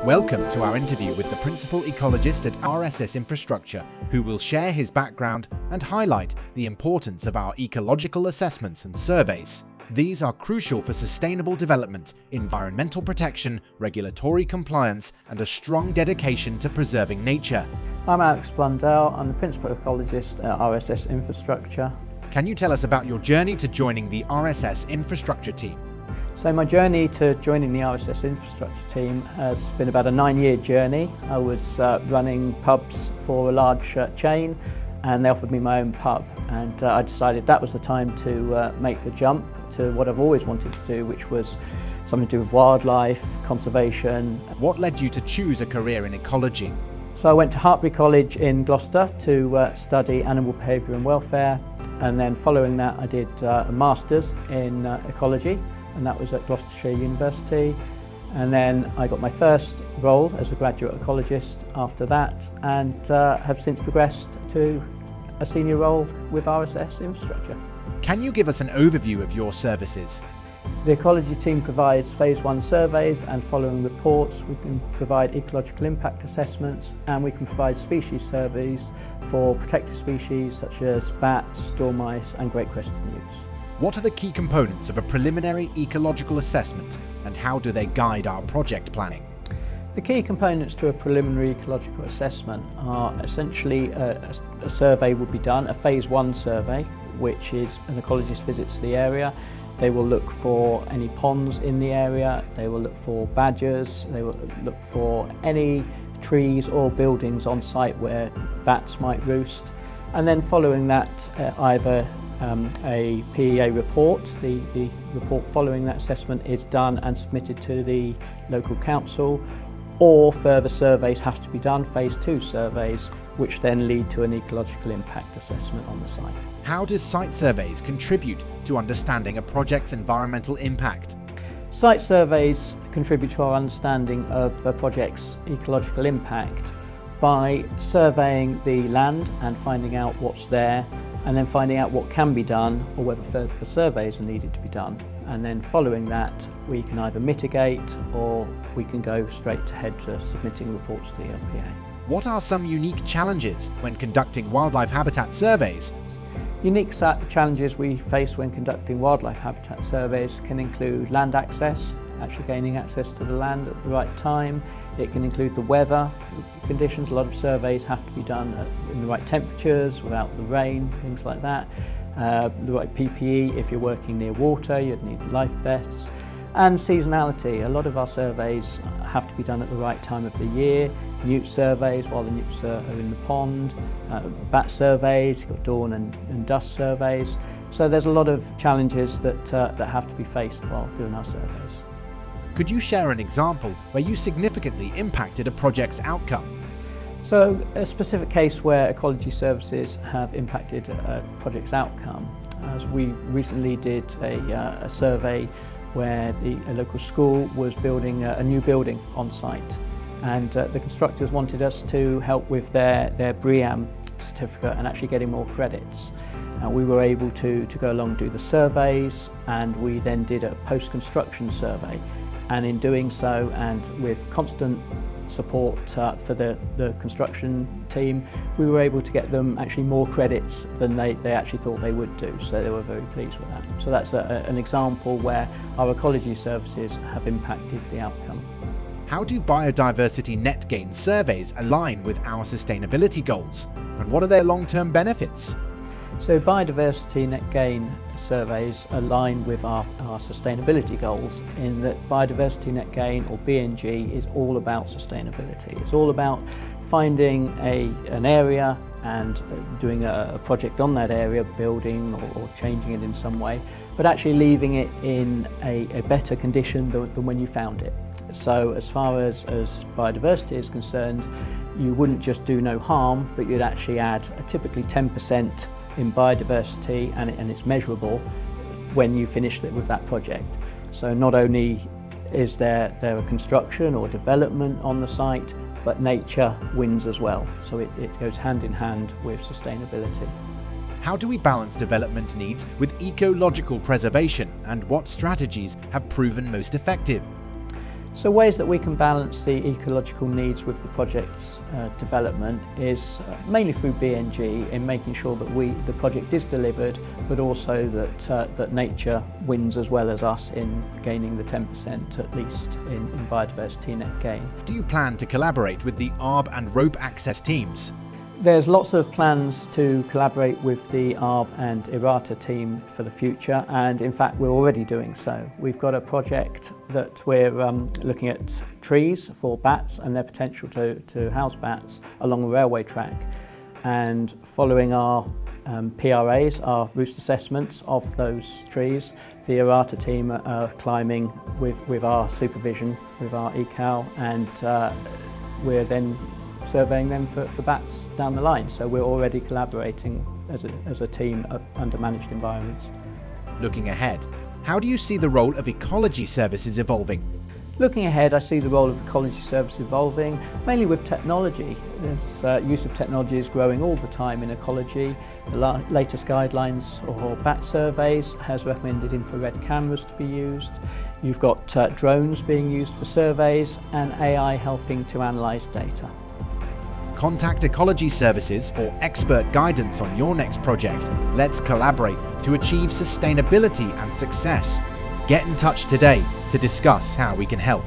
Welcome to our interview with the Principal Ecologist at RSS Infrastructure, who will share his background and highlight the importance of our ecological assessments and surveys. These are crucial for sustainable development, environmental protection, regulatory compliance, and a strong dedication to preserving nature. I'm Alex Blundell. I'm the Principal Ecologist at RSS Infrastructure. Can you tell us about your journey to joining the RSS Infrastructure team? So my journey to joining the RSS Infrastructure team has been about a 9-year journey. I was running pubs for a large chain, and they offered me my own pub, and I decided that was the time to make the jump to what I've always wanted to do, which was something to do with wildlife, conservation. What led you to choose a career in ecology? So I went to Arboriculture in Gloucester to study animal behaviour and welfare, and then following that I did a master's in ecology, and that was at Gloucestershire University. And then I got my first role as a graduate ecologist after that, and have since progressed to a senior role with RSS Infrastructure. Can you give us an overview of your services? The Ecology team provides Phase 1 surveys and following reports. We can provide ecological impact assessments, and we can provide species surveys for protected species such as bats, dormice and great crested newts. What are the key components of a preliminary ecological assessment, and how do they guide our project planning? The key components to a preliminary ecological assessment are essentially a survey would be done, a Phase 1 survey, which is an ecologist visits the area. They will look for any ponds in the area, they will look for badgers, they will look for any trees or buildings on site where bats might roost. And then following that, either a PEA report, the report following that assessment is done and submitted to the local council, or further surveys have to be done, Phase 2 surveys, which then lead to an ecological impact assessment on the site. How do site surveys contribute to understanding a project's environmental impact? Site surveys contribute to our understanding of a project's ecological impact by surveying the land and finding out what's there, and then finding out what can be done or whether further surveys are needed to be done. And then following that, we can either mitigate or we can go straight ahead to submitting reports to the LPA. What are some unique challenges when conducting wildlife habitat surveys? Unique challenges we face when conducting wildlife habitat surveys can include land access, actually gaining access to the land at the right time. It can include the weather conditions. A lot of surveys have to be done in the right temperatures, without the rain, things like that. The right PPE, if you're working near water, you'd need life vests. And seasonality. A lot of our surveys have to be done at the right time of the year. Newt surveys while the newts are in the pond, bat surveys, you've got dawn and dusk surveys. So there's a lot of challenges that have to be faced while doing our surveys. Could you share an example where you significantly impacted a project's outcome? So a specific case where ecology services have impacted a project's outcome, as we recently did a survey where a local school was building a new building on site, and the constructors wanted us to help with their BREEAM certificate and actually getting more credits. We were able to go along and do the surveys, and we then did a post-construction survey. And in doing so, and with constant support for the construction team, we were able to get them actually more credits than they actually thought they would do, so they were very pleased with that. So that's an example where our ecology services have impacted the outcome. How do biodiversity net gain surveys align with our sustainability goals, and what are their long-term benefits? So biodiversity net gain surveys align with our sustainability goals, in that biodiversity net gain, or BNG, is all about sustainability. It's all about finding an area and doing a project on that area, building or changing it in some way, but actually leaving it in a better condition than when you found it. So as far as biodiversity is concerned, you wouldn't just do no harm, but you'd actually add typically 10% in biodiversity, and it's measurable when you finish with that project. So not only is there a construction or development on the site, but nature wins as well. So it goes hand in hand with sustainability. How do we balance development needs with ecological preservation, and what strategies have proven most effective? So ways that we can balance the ecological needs with the project's development is mainly through BNG, in making sure that the project is delivered, but also that nature wins as well as us in gaining the 10% at least in biodiversity net gain. Do you plan to collaborate with the Arb and Rope Access teams? There's lots of plans to collaborate with the Arb and Errata team for the future, and in fact we're already doing so. We've got a project that we're looking at trees for bats and their potential to house bats along a railway track, and following our PRAs, our roost assessments of those trees, the Errata team are climbing with our supervision, with our ecal, and we're then surveying them for bats down the line. So we're already collaborating as a team under managed environments. Looking ahead, how do you see the role of ecology services evolving? Looking ahead, I see the role of ecology services evolving, mainly with technology. This use of technology is growing all the time in ecology. The latest guidelines or bat surveys has recommended infrared cameras to be used. You've got drones being used for surveys and AI helping to analyse data. Contact Ecology Services for expert guidance on your next project. Let's collaborate to achieve sustainability and success. Get in touch today to discuss how we can help.